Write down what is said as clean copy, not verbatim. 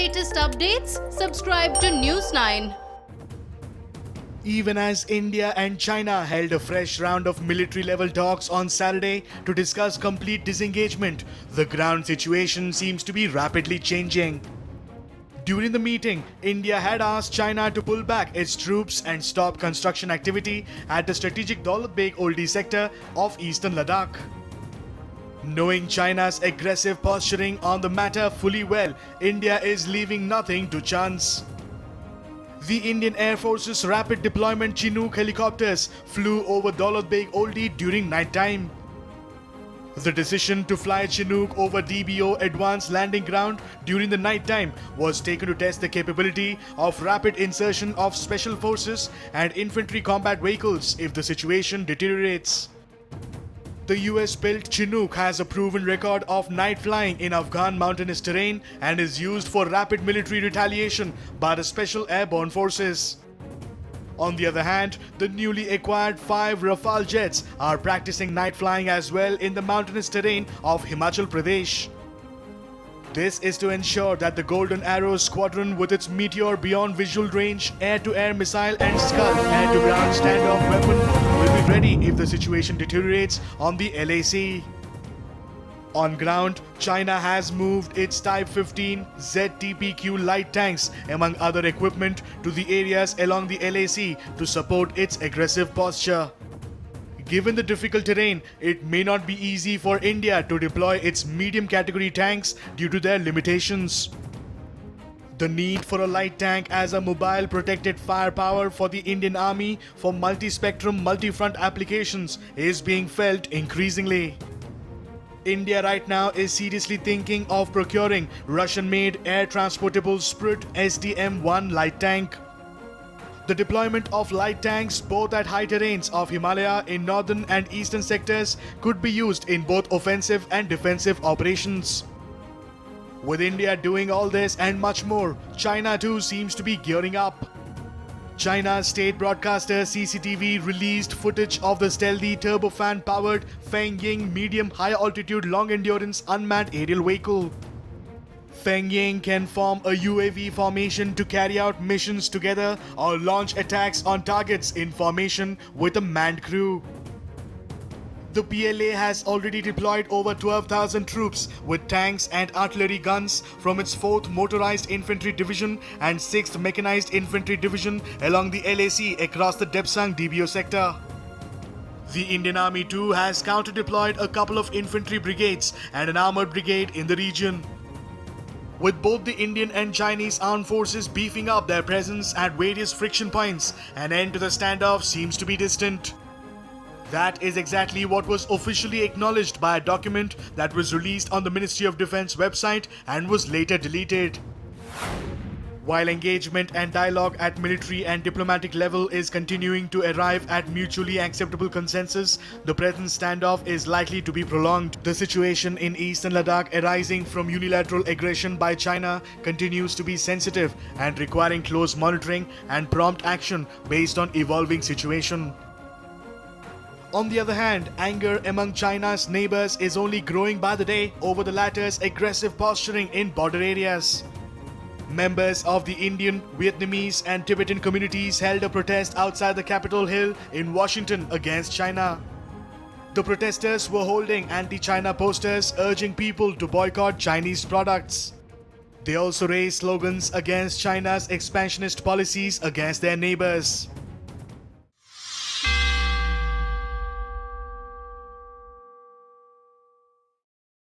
latest updates, subscribe to News9. Even as India and China held a fresh round of military-level talks on Saturday to discuss complete disengagement, the ground situation seems to be rapidly changing. During the meeting, India had asked China to pull back its troops and stop construction activity at the strategic Daulat Beg Oldi sector of eastern Ladakh. Knowing China's aggressive posturing on the matter fully well, India is leaving nothing to chance. The Indian Air Force's rapid deployment Chinook helicopters flew over Daulat Beg Oldi during night time. The decision to fly Chinook over DBO Advanced Landing Ground during the night time was taken to test the capability of rapid insertion of special forces and infantry combat vehicles if the situation deteriorates. The US-built Chinook has a proven record of night flying in Afghan mountainous terrain and is used for rapid military retaliation by the Special Airborne Forces. On the other hand, the newly acquired 5 Rafale jets are practicing night flying as well in the mountainous terrain of Himachal Pradesh. This is to ensure that the Golden Arrow squadron with its Meteor beyond visual range, air-to-air missile and Scud air-to-ground standoff weapon will be ready if the situation deteriorates on the LAC. On ground, China has moved its Type 15 ZTPQ light tanks among other equipment to the areas along the LAC to support its aggressive posture. Given the difficult terrain, it may not be easy for India to deploy its medium category tanks due to their limitations. The need for a light tank as a mobile protected firepower for the Indian Army for multi-spectrum, multi-front applications is being felt increasingly. India right now is seriously thinking of procuring Russian-made air transportable Sprut STM-1 light tank. The deployment of light tanks both at high terrains of Himalaya in northern and eastern sectors could be used in both offensive and defensive operations. With India doing all this and much more, China too seems to be gearing up. China's state broadcaster CCTV released footage of the stealthy turbofan-powered Fengying medium high-altitude long-endurance unmanned aerial vehicle. Fengying can form a UAV formation to carry out missions together or launch attacks on targets in formation with a manned crew. The PLA has already deployed over 12,000 troops with tanks and artillery guns from its 4th Motorized Infantry Division and 6th Mechanized Infantry Division along the LAC across the Depsang DBO sector. The Indian Army too has counter-deployed a couple of infantry brigades and an armoured brigade in the region. With both the Indian and Chinese armed forces beefing up their presence at various friction points, an end to the standoff seems to be distant. That is exactly what was officially acknowledged by a document that was released on the Ministry of Defense website and was later deleted. While engagement and dialogue at military and diplomatic level is continuing to arrive at mutually acceptable consensus, the present standoff is likely to be prolonged. The situation in eastern Ladakh arising from unilateral aggression by China continues to be sensitive and requiring close monitoring and prompt action based on evolving situation. On the other hand, anger among China's neighbors is only growing by the day over the latter's aggressive posturing in border areas. Members of the Indian, Vietnamese and Tibetan communities held a protest outside the Capitol Hill in Washington against China. The protesters were holding anti-China posters urging people to boycott Chinese products. They also raised slogans against China's expansionist policies against their neighbors.